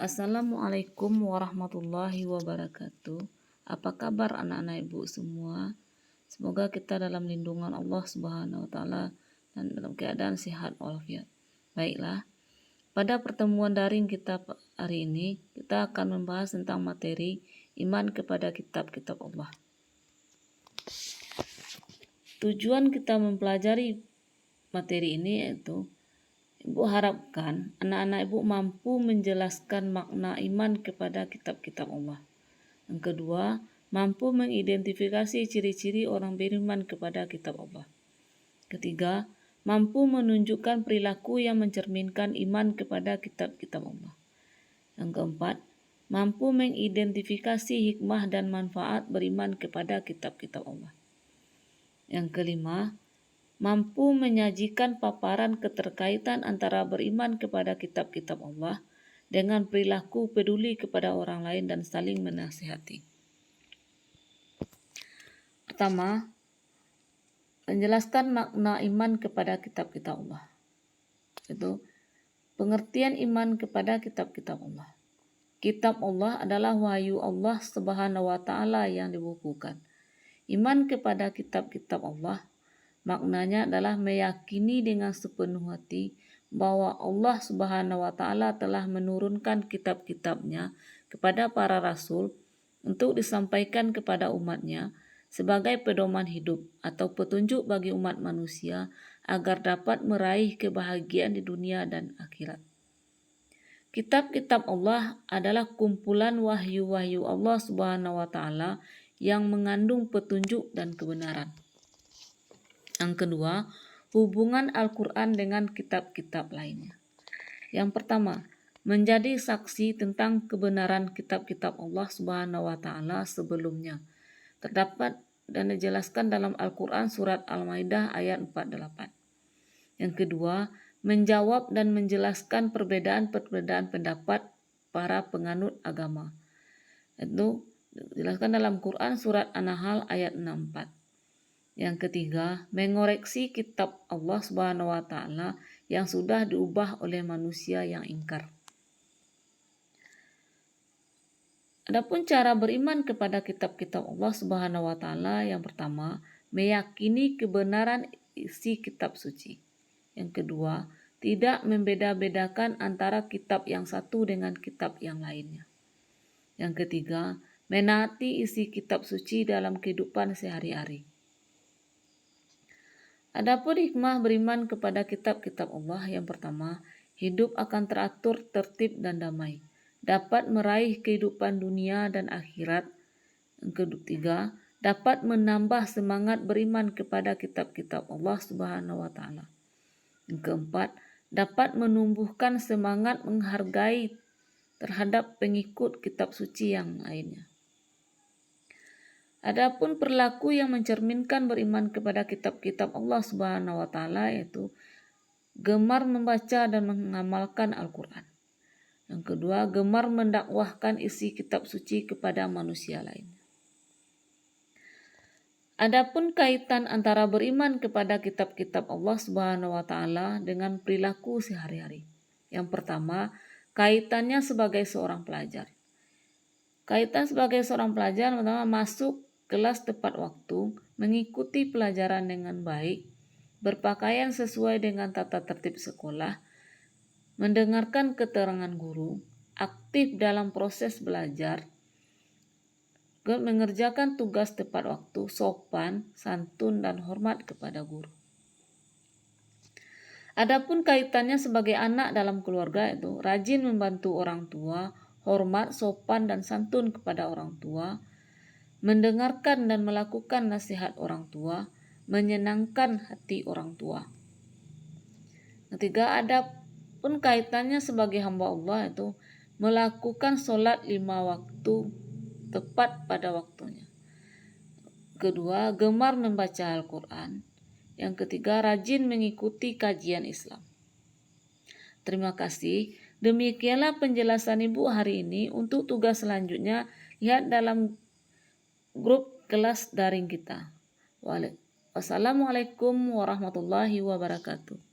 Assalamualaikum warahmatullahi wabarakatuh. Apa kabar anak-anak ibu semua? Semoga kita dalam lindungan Allah Subhanahu wa taala dan dalam keadaan sehat walafiat. Baiklah, pada pertemuan daring kita hari ini kita akan membahas tentang materi iman kepada kitab-kitab Allah. Tujuan kita mempelajari materi ini yaitu Ibu harapkan anak-anak ibu mampu menjelaskan makna iman kepada kitab-kitab Allah. Yang kedua, mampu mengidentifikasi ciri-ciri orang beriman kepada kitab Allah. Ketiga, mampu menunjukkan perilaku yang mencerminkan iman kepada kitab-kitab Allah. Yang keempat, mampu mengidentifikasi hikmah dan manfaat beriman kepada kitab-kitab Allah. Yang kelima, mampu menyajikan paparan keterkaitan antara beriman kepada kitab-kitab Allah dengan perilaku peduli kepada orang lain dan saling menasihati. Pertama, menjelaskan makna iman kepada kitab-kitab Allah. Itu pengertian iman kepada kitab-kitab Allah. Kitab Allah adalah wahyu Allah Subhanahu wa taala yang dibukukan. Iman kepada kitab-kitab Allah maknanya adalah meyakini dengan sepenuh hati bahwa Allah Subhanahu wa taala telah menurunkan kitab-kitabnya kepada para rasul untuk disampaikan kepada umatnya sebagai pedoman hidup atau petunjuk bagi umat manusia agar dapat meraih kebahagiaan di dunia dan akhirat. Kitab-kitab Allah adalah kumpulan wahyu-wahyu Allah Subhanahu wa taala yang mengandung petunjuk dan kebenaran. Yang kedua, hubungan Al-Quran dengan kitab-kitab lainnya. Yang pertama, menjadi saksi tentang kebenaran kitab-kitab Allah Subhanahu wa taala sebelumnya. Terdapat dan dijelaskan dalam Al-Quran surat Al-Maidah ayat 48. Yang kedua, menjawab dan menjelaskan perbedaan-perbedaan pendapat para penganut agama. Itu dijelaskan dalam Quran surat An-Nahl ayat 64. Yang ketiga, mengoreksi kitab Allah Subhanahu wa taala yang sudah diubah oleh manusia yang ingkar. Adapun cara beriman kepada kitab-kitab Allah Subhanahu wa taala, yang pertama, meyakini kebenaran isi kitab suci. Yang kedua, tidak membeda-bedakan antara kitab yang satu dengan kitab yang lainnya. Yang ketiga, menaati isi kitab suci dalam kehidupan sehari-hari. Adapun hikmah beriman kepada kitab-kitab Allah, yang pertama, hidup akan teratur, tertib dan damai, dapat meraih kehidupan dunia dan akhirat. Yang ketiga, dapat menambah semangat beriman kepada kitab-kitab Allah Subhanahu wa taala. Yang keempat, dapat menumbuhkan semangat menghargai terhadap pengikut kitab suci yang lainnya. Adapun perilaku yang mencerminkan beriman kepada kitab-kitab Allah Subhanahu wa taala yaitu gemar membaca dan mengamalkan Al-Quran. Yang kedua, gemar mendakwahkan isi kitab suci kepada manusia lain. Adapun kaitan antara beriman kepada kitab-kitab Allah Subhanahu wa taala dengan perilaku sehari-hari. Yang pertama, kaitannya sebagai seorang pelajar. Kaitan sebagai seorang pelajar pertama, masuk kelas tepat waktu, mengikuti pelajaran dengan baik, berpakaian sesuai dengan tata tertib sekolah, mendengarkan keterangan guru, aktif dalam proses belajar, mengerjakan tugas tepat waktu, sopan, santun, dan hormat kepada guru. Adapun kaitannya sebagai anak dalam keluarga itu rajin membantu orang tua, hormat, sopan, dan santun kepada orang tua, mendengarkan dan melakukan nasihat orang tua, menyenangkan hati orang tua. Ketiga, adapun kaitannya sebagai hamba Allah itu melakukan sholat 5 waktu tepat pada waktunya. Kedua, gemar membaca Al-Quran. Yang ketiga, rajin mengikuti kajian Islam. Terima kasih. Demikianlah penjelasan Ibu hari ini. Untuk tugas selanjutnya, lihat dalam grup kelas daring kita. Wassalamualaikum warahmatullahi wabarakatuh.